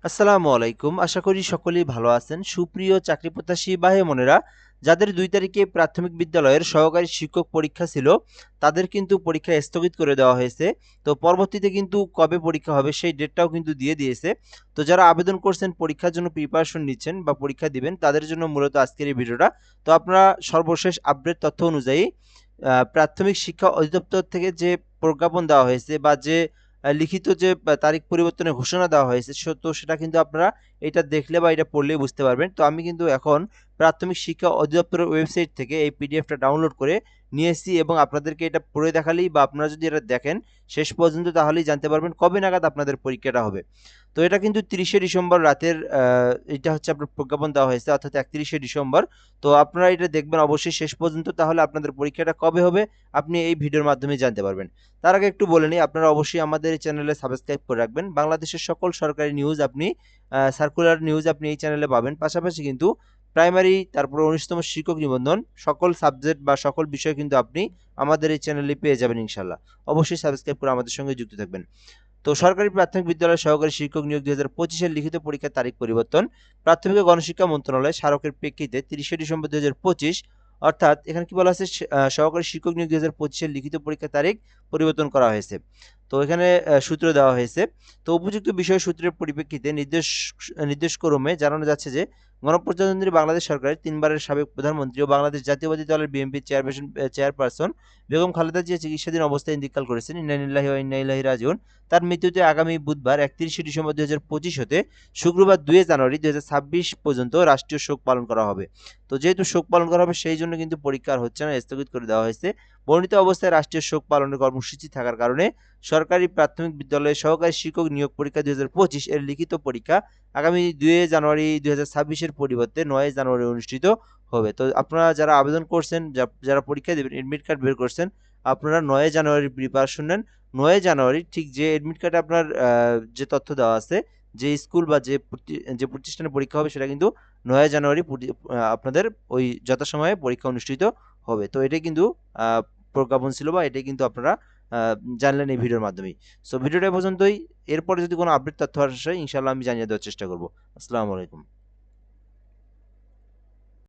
আসসালামু আলাইকুম। আশা করি সকলেই ভালো আছেন। সুপ্রিয় চাকরি প্রত্যাশী ভাই বোনেরা, যাদের ২ তারিখে প্রাথমিক বিদ্যালয়ের সহকারী শিক্ষক পরীক্ষা ছিল, তাদের কিন্তু পরীক্ষা স্থগিত করে দেওয়া হয়েছে। তো পরবর্তীতে কিন্তু কবে পরীক্ষা হবে সেই ডেটটাও কিন্তু দিয়ে দিয়েছে। তো যারা আবেদন করছেন পরীক্ষার জন্য প্রিপারেশন নিচ্ছেন বা পরীক্ষা দিবেন, তাদের জন্য মূলত আজকের এই ভিডিওটা। তো আপনারা সর্বশেষ আপডেট তথ্য অনুযায়ী প্রাথমিক শিক্ষা অধিদপ্তর থেকে যে প্রজ্ঞাপন দেওয়া হয়েছে বা যে লিখিত যে তারিখ পরিবর্তনের ঘোষণা দেওয়া হয়েছে তো সেটা কিন্তু আপনারা এটা দেখলে বা এটা পড়লেই বুঝতে পারবেন। তো আমি কিন্তু এখন প্রাথমিক শিক্ষা অধিদপ্তরের ওয়েবসাইট থেকে এই পিডিএফটা ডাউনলোড করে নিয়ে এসেছি এবং আপনাদেরকে এটা পড়ে দেখালেই বা আপনারা যদি এটা দেখেন শেষ পর্যন্ত তাহলেই জানতে পারবেন কবে নাগাদ আপনাদের পরীক্ষাটা হবে। তো এটা কিন্তু ৩০শে ডিসেম্বর রাতের এটা হচ্ছে আপনার প্রজ্ঞাপন দেওয়া হয়েছে অর্থাৎ ৩১শে ডিসেম্বর। তো আপনারা এটা দেখবেন অবশ্যই শেষ পর্যন্ত, তাহলে আপনাদের পরীক্ষাটা কবে হবে আপনি এই ভিডিওর মাধ্যমে জানতে পারবেন। তার আগে একটু বলে নিই, আপনারা অবশ্যই আমাদের এই চ্যানেলে সাবস্ক্রাইব করে রাখবেন। বাংলাদেশের সকল সরকারি নিউজ আপনি সার্কুলার নিউজ আপনি এই চ্যানেলে পাবেন। পাশাপাশি কিন্তু প্রাইমারি, তারপরে ১৯তম শিক্ষক নিবন্ধন, সকল সাবজেক্ট বা সকল বিষয় কিন্তু আপনি আমাদের এই চ্যানেলে পেয়ে যাবেন ইনশাল্লাহ। অবশ্যই সাবস্ক্রাইব করে আমাদের সঙ্গে যুক্ত থাকবেন। তো সরকারি প্রাথমিক বিদ্যালয়ের সহকারী শিক্ষক নিয়োগ ২০২৫-এর লিখিত পরীক্ষার তারিখ পরিবর্তন। প্রাথমিক ও গণশিক্ষা মন্ত্রণালয় স্মারকের প্রেক্ষিতে ৩০শে ডিসেম্বর ২০২৫, অর্থাৎ এখানে কি বলা আছে, সহকারী শিক্ষক নিয়োগ ২০২৫-এর লিখিত পরীক্ষার তারিখ পরিবর্তন করা হয়েছে। তো এখানে সূত্র দেওয়া হয়েছে। তো উপযুক্ত বিষয় সূত্রের পরিপ্রেক্ষিতে নির্দেশক্রমে জানানো যাচ্ছে যে গণপ্রজাতন্ত্রী বাংলাদেশ সরকারের ৩ বারের সাবেক প্রধানমন্ত্রী ও বাংলাদেশ জাতীয়বাদী দলের বিএনপি চেয়ারপারসন বেগম খালেদা জিয়া চিকিৎসাধীন অবস্থায় ইন্তেকাল করেছেন। ইন্না লিল্লাহি ওয়া ইন্না ইলাইহি রাজিউন। তার মৃত্যুতে আগামী বুধবার ৩১শে ডিসেম্বর ২০২৫ হতে শুক্রবার ২ জানুয়ারি ২০২৬ পর্যন্ত রাষ্ট্রীয় শোক পালন করা হবে। তো যেহেতু শোক পালন করা হবে সেই জন্য কিন্তু পরীক্ষা আর হচ্ছে না, স্থগিত করে দেওয়া হয়েছে। বর্ণিত অবস্থায় রাষ্ট্রীয় শোক পালনের কর্মসূচি থাকার কারণে সরকারি প্রাথমিক বিদ্যালয়ের সহকারী শিক্ষক নিয়োগ পরীক্ষা ২০২৫ এর লিখিত পরীক্ষা আগামী ২ জানুয়ারি ২০২৬ এর পরিবর্তে ৯ জানুয়ারি অনুষ্ঠিত হবে। তো আপনারা যারা আবেদন করছেন, যারা পরীক্ষা দেবেন, এডমিট কার্ড বের করছেন, আপনারা ৯ জানুয়ারির প্রিপারেশন নেন। ৯ জানুয়ারি ঠিক যে এডমিট কার্ডে আপনার যে তথ্য দেওয়া আছে, যে স্কুল বা যে প্রতিষ্ঠানে পরীক্ষা হবে সেটা কিন্তু ৯ জানুয়ারি আপনাদের ওই যথাসময়ে পরীক্ষা অনুষ্ঠিত হবে। তো এটাই কিন্তু আ প্রজ্ঞাপন ছিল বা এটাই কিন্তু আপনারা আ জানলেন এই ভিডিওর মাধ্যমেই। সো ভিডিওটা এ পর্যন্তই। এরপরে যদি কোনো আপডেট তথ্য আসে ইনশাআল্লাহ আমি জানিয়ে দেওয়ার চেষ্টা করব। আসসালামু আলাইকুম।